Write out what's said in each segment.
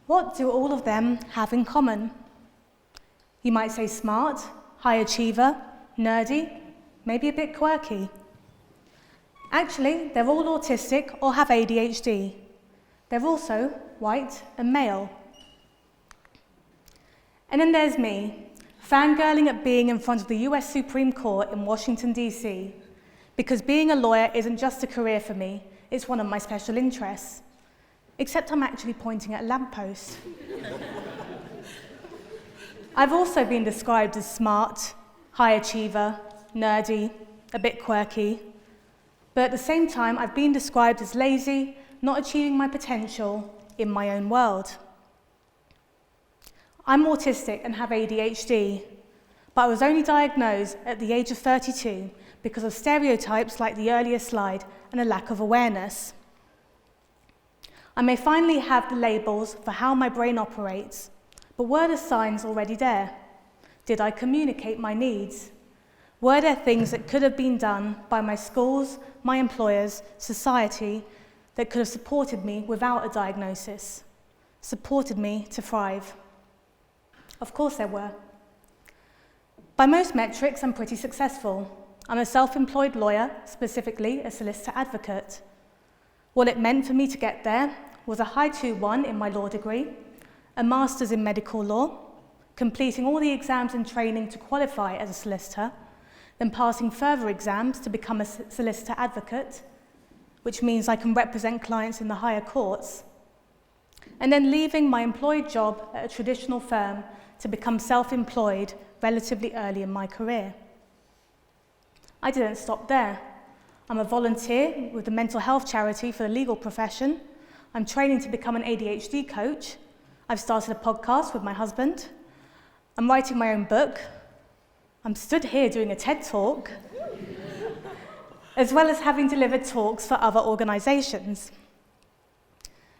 What do all of them have in common? You might say smart, high achiever, nerdy, maybe a bit quirky. Actually, they're all autistic or have ADHD. They're also white and male. And then there's me, fangirling at being in front of the US Supreme Court in Washington, DC, because being a lawyer isn't just a career for me, it's one of my special interests. Except I'm actually pointing at a lamppost. I've also been described as smart, high achiever, nerdy, a bit quirky, but at the same time I've been described as lazy, not achieving my potential in my own world. I'm autistic and have ADHD, but I was only diagnosed at the age of 32 because of stereotypes like the earlier slide and a lack of awareness. I may finally have the labels for how my brain operates, but were the signs already there? Did I communicate my needs? Were there things that could have been done by my schools, my employers, society, that could have supported me without a diagnosis, supported me to thrive? Of course there were. By most metrics, I'm pretty successful. I'm a self-employed lawyer, specifically a solicitor advocate. What it meant for me to get there was a high 2-1 in my law degree, a master's in medical law, completing all the exams and training to qualify as a solicitor, then passing further exams to become a solicitor advocate, which means I can represent clients in the higher courts, and then leaving my employed job at a traditional firm to become self-employed relatively early in my career. I didn't stop there. I'm a volunteer with the mental health charity for the legal profession. I'm training to become an ADHD coach. I've started a podcast with my husband. I'm writing my own book. I'm stood here doing a TED talk, as well as having delivered talks for other organisations.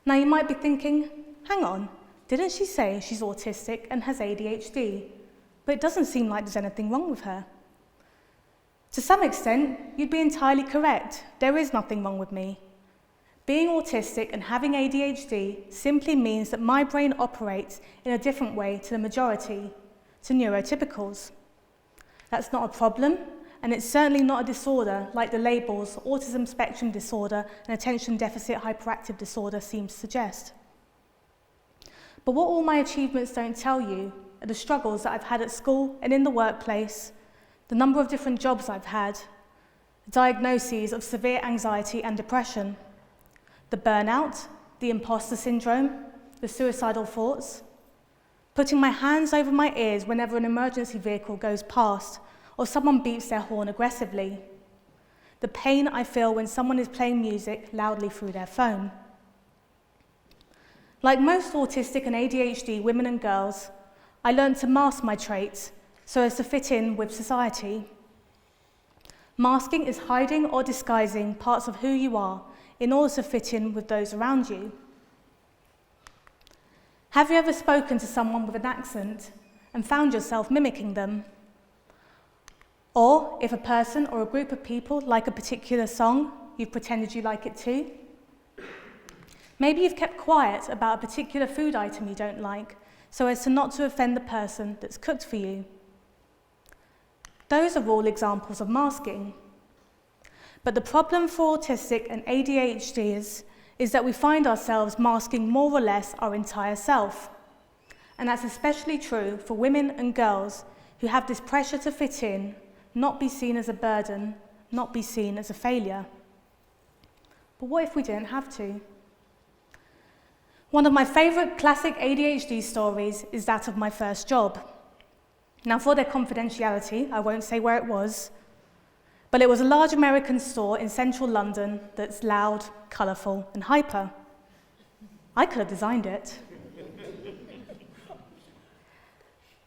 Now you might be thinking, hang on, didn't she say she's autistic and has ADHD? But it doesn't seem like there's anything wrong with her. To some extent, you'd be entirely correct. There is nothing wrong with me. Being autistic and having ADHD simply means that my brain operates in a different way to the majority, to neurotypicals. That's not a problem, and it's certainly not a disorder like the labels autism spectrum disorder and attention deficit hyperactive disorder seem to suggest. But what all my achievements don't tell you are the struggles that I've had at school and in the workplace, the number of different jobs I've had, diagnoses of severe anxiety and depression, the burnout, the imposter syndrome, the suicidal thoughts, putting my hands over my ears whenever an emergency vehicle goes past or someone beeps their horn aggressively, the pain I feel when someone is playing music loudly through their phone. Like most autistic and ADHD women and girls, I learned to mask my traits so as to fit in with society. Masking is hiding or disguising parts of who you are in order to fit in with those around you. Have you ever spoken to someone with an accent and found yourself mimicking them? Or if a person or a group of people like a particular song, you've pretended you like it too? Maybe you've kept quiet about a particular food item you don't like so as to not to offend the person that's cooked for you. Those are all examples of masking. But the problem for autistic and ADHD is that we find ourselves masking more or less our entire self. And that's especially true for women and girls who have this pressure to fit in, not be seen as a burden, not be seen as a failure. But what if we didn't have to? One of my favourite classic ADHD stories is that of my first job. Now, for their confidentiality, I won't say where it was, but it was a large American store in central London that's loud, colourful, and hyper. I could have designed it.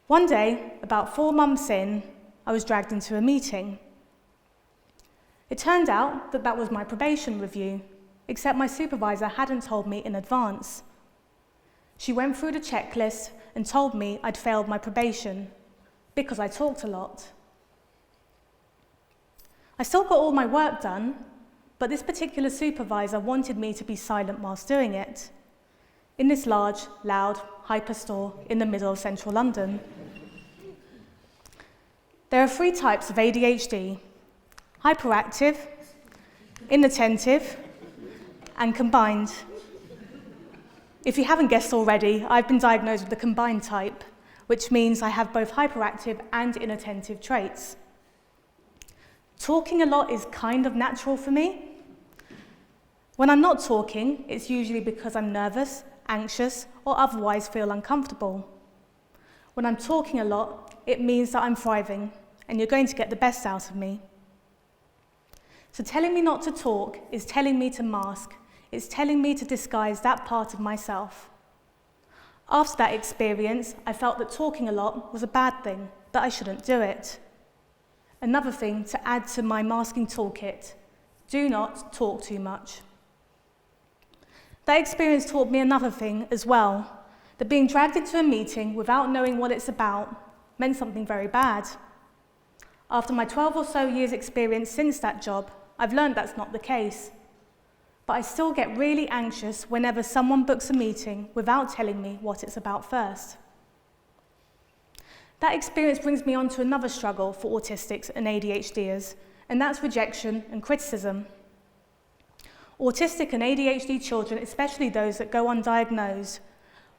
One day, about 4 months in, I was dragged into a meeting. It turned out that that was my probation review, except my supervisor hadn't told me in advance. She went through the checklist and told me I'd failed my probation because I talked a lot. I still got all my work done, but this particular supervisor wanted me to be silent whilst doing it. in this large, loud, hyper store in the middle of central London. There are 3 types of ADHD: hyperactive, inattentive, and combined. If you haven't guessed already, I've been diagnosed with the combined type, which means I have both hyperactive and inattentive traits. Talking a lot is kind of natural for me. When I'm not talking, it's usually because I'm nervous, anxious, or otherwise feel uncomfortable. When I'm talking a lot, it means that I'm thriving, and you're going to get the best out of me. So telling me not to talk is telling me to mask. It's telling me to disguise that part of myself. After that experience, I felt that talking a lot was a bad thing, that I shouldn't do it. Another thing to add to my masking toolkit: do not talk too much. That experience taught me another thing as well, that being dragged into a meeting without knowing what it's about meant something very bad. After my 12 or so years experience since that job, I've learned that's not the case. But I still get really anxious whenever someone books a meeting without telling me what it's about first. That experience brings me on to another struggle for autistics and ADHDers, and that's rejection and criticism. Autistic and ADHD children, especially those that go undiagnosed,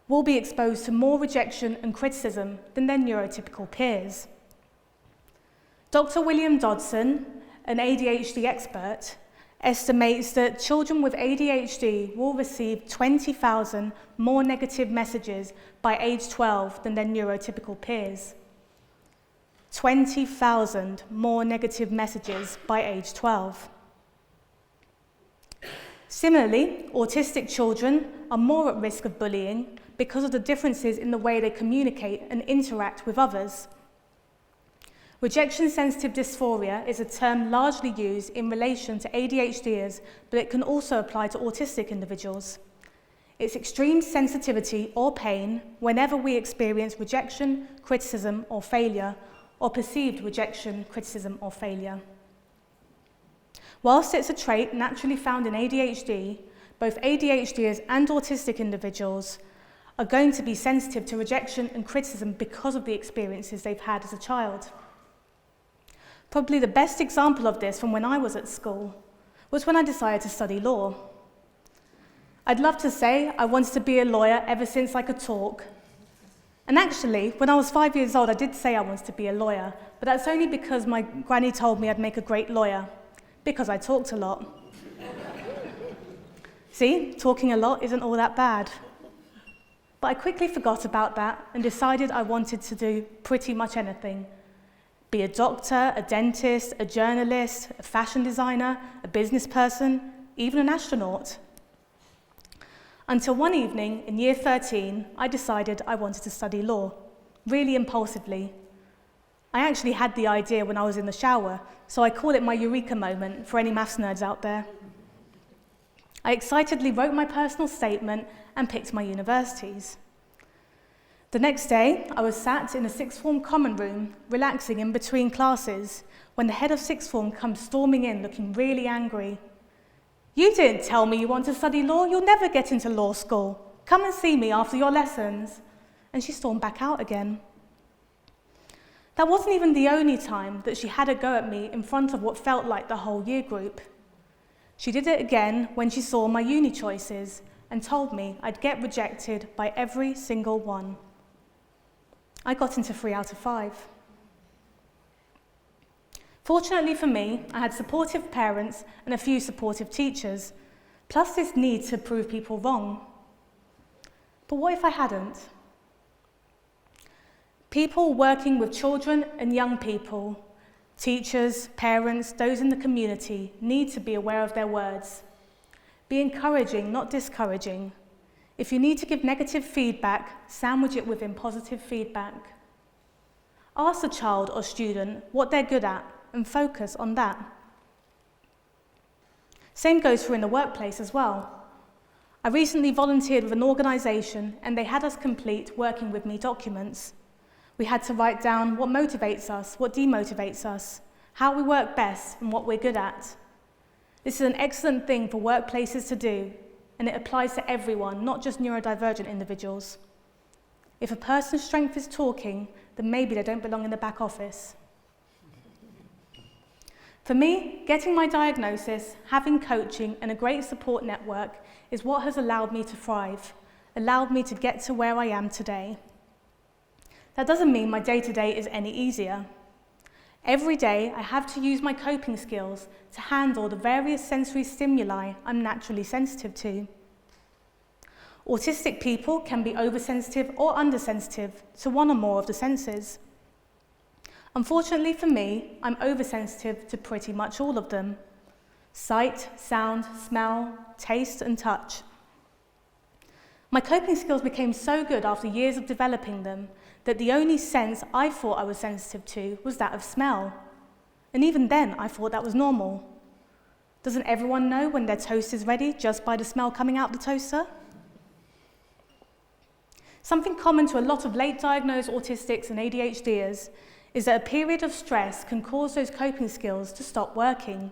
will be exposed to more rejection and criticism than their neurotypical peers. Dr. William Dodson, an ADHD expert, estimates that children with ADHD will receive 20,000 more negative messages by age 12 than their neurotypical peers. 20,000 more negative messages by age 12. Similarly, autistic children are more at risk of bullying because of the differences in the way they communicate and interact with others. Rejection-sensitive dysphoria is a term largely used in relation to ADHDers, but it can also apply to autistic individuals. It's extreme sensitivity or pain whenever we experience rejection, criticism, or failure, or perceived rejection, criticism, or failure. Whilst it's a trait naturally found in ADHD, both ADHDers and autistic individuals are going to be sensitive to rejection and criticism because of the experiences they've had as a child. Probably the best example of this from when I was at school was when I decided to study law. I'd love to say I wanted to be a lawyer ever since I could talk. And actually, when I was 5 years old, I did say I wanted to be a lawyer, but that's only because my granny told me I'd make a great lawyer, because I talked a lot. See, talking a lot isn't all that bad. But I quickly forgot about that and decided I wanted to do pretty much anything. Be a doctor, a dentist, a journalist, a fashion designer, a business person, even an astronaut. Until one evening in year 13, I decided I wanted to study law, really impulsively. I actually had the idea when I was in the shower, so I call it my eureka moment for any maths nerds out there. I excitedly wrote my personal statement and picked my universities. The next day, I was sat in a sixth form common room, relaxing in between classes, when the head of sixth form comes storming in, looking really angry. "You didn't tell me you want to study law. You'll never get into law school. Come and see me after your lessons." And she stormed back out again. That wasn't even the only time that she had a go at me in front of what felt like the whole year group. She did it again when she saw my uni choices and told me I'd get rejected by every single one. I got into 3 out of 5. Fortunately for me, I had supportive parents and a few supportive teachers, plus this need to prove people wrong. But what if I hadn't? People working with children and young people, teachers, parents, those in the community, need to be aware of their words. Be encouraging, not discouraging. If you need to give negative feedback, sandwich it within positive feedback. Ask the child or student what they're good at and focus on that. Same goes for in the workplace as well. I recently volunteered with an organisation and they had us complete working with me documents. We had to write down what motivates us, what demotivates us, how we work best and what we're good at. This is an excellent thing for workplaces to do, and it applies to everyone, not just neurodivergent individuals. If a person's strength is talking, then maybe they don't belong in the back office. For me, getting my diagnosis, having coaching and a great support network is what has allowed me to thrive, allowed me to get to where I am today. That doesn't mean my day-to-day is any easier. Every day, I have to use my coping skills to handle the various sensory stimuli I'm naturally sensitive to. Autistic people can be oversensitive or undersensitive to one or more of the senses. Unfortunately for me, I'm oversensitive to pretty much all of them: sight, sound, smell, taste, and touch. My coping skills became so good after years of developing them that the only sense I thought I was sensitive to was that of smell. And even then, I thought that was normal. Doesn't everyone know when their toast is ready just by the smell coming out the toaster? Something common to a lot of late-diagnosed autistics and ADHDers is that a period of stress can cause those coping skills to stop working.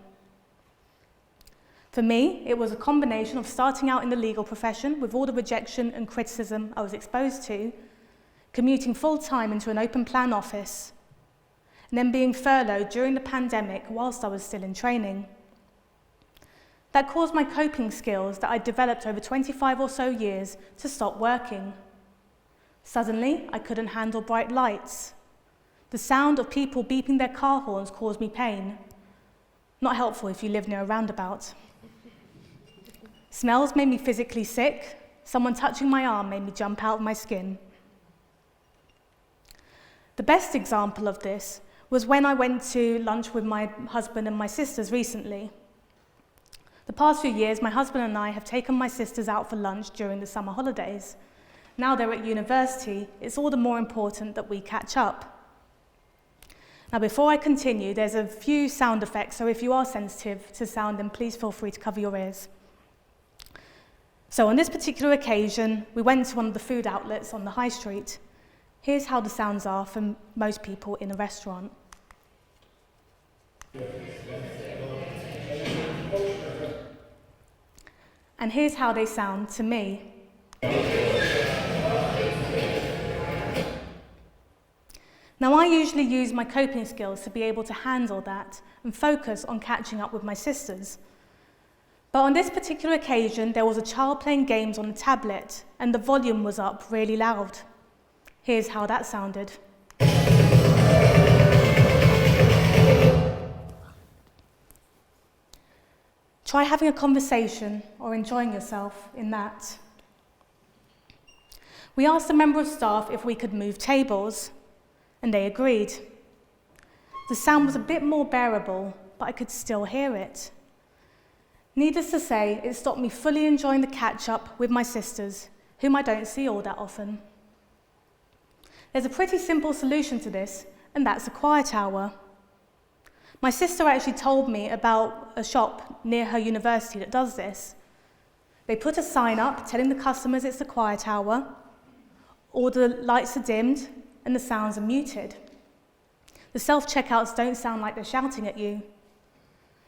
For me, it was a combination of starting out in the legal profession with all the rejection and criticism I was exposed to, commuting full-time into an open-plan office, and then being furloughed during the pandemic whilst I was still in training. That caused my coping skills that I'd developed over 25 or so years to stop working. Suddenly, I couldn't handle bright lights. The sound of people beeping their car horns caused me pain. Not helpful if you live near a roundabout. Smells made me physically sick. Someone touching my arm made me jump out of my skin. The best example of this was when I went to lunch with my husband and my sisters recently. The past few years, my husband and I have taken my sisters out for lunch during the summer holidays. Now they're at university, it's all the more important that we catch up. Now, before I continue, there's a few sound effects, so if you are sensitive to sound, then please feel free to cover your ears. So on this particular occasion, we went to one of the food outlets on the high street. Here's how the sounds are for most people in a restaurant. And here's how they sound to me. Now, I usually use my coping skills to be able to handle that and focus on catching up with my sisters. But on this particular occasion, there was a child playing games on a tablet, and the volume was up really loud. Here's how that sounded. Try having a conversation or enjoying yourself in that. We asked a member of staff if we could move tables, and they agreed. The sound was a bit more bearable, but I could still hear it. Needless to say, it stopped me fully enjoying the catch-up with my sisters, whom I don't see all that often. There's a pretty simple solution to this, and that's a quiet hour. My sister actually told me about a shop near her university that does this. They put a sign up telling the customers it's a quiet hour, all the lights are dimmed, and the sounds are muted. The self-checkouts don't sound like they're shouting at you.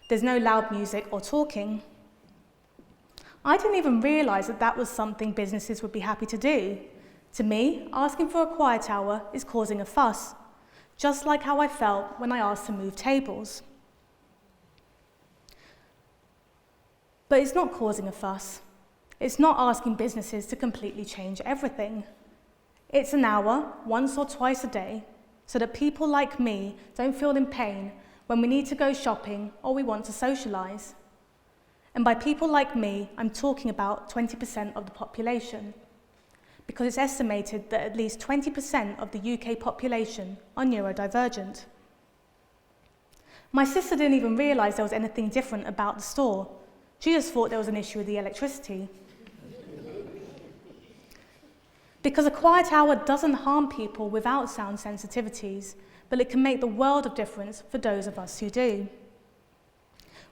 There's no loud music or talking. I didn't even realize that that was something businesses would be happy to do. To me, asking for a quiet hour is causing a fuss, just like how I felt when I asked to move tables. But it's not causing a fuss. It's not asking businesses to completely change everything. It's an hour, once or twice a day, so that people like me don't feel in pain when we need to go shopping or we want to socialise. And by people like me, I'm talking about 20% of the population, because it's estimated that at least 20% of the UK population are neurodivergent. My sister didn't even realise there was anything different about the store. She just thought there was an issue with the electricity. Because a quiet hour doesn't harm people without sound sensitivities, but it can make the world of difference for those of us who do.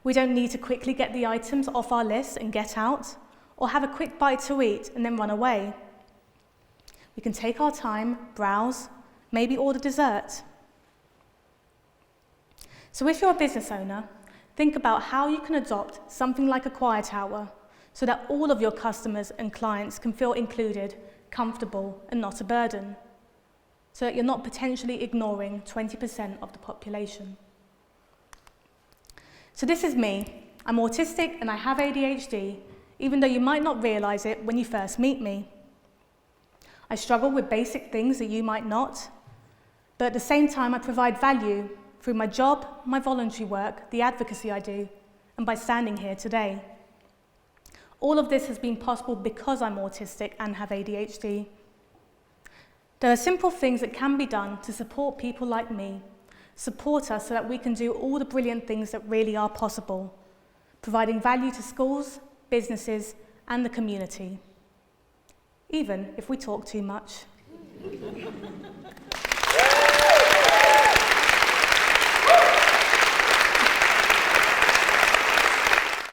We don't need to quickly get the items off our list and get out, or have a quick bite to eat and then run away. We can take our time, browse, maybe order dessert. So if you're a business owner, think about how you can adopt something like a quiet hour so that all of your customers and clients can feel included, comfortable, and not a burden, so that you're not potentially ignoring 20% of the population. So this is me. I'm autistic and I have ADHD, even though you might not realise it when you first meet me. I struggle with basic things that you might not, but at the same time I provide value through my job, my voluntary work, the advocacy I do, and by standing here today. All of this has been possible because I'm autistic and have ADHD. There are simple things that can be done to support people like me, support us so that we can do all the brilliant things that really are possible, providing value to schools, businesses, and the community, even if we talk too much.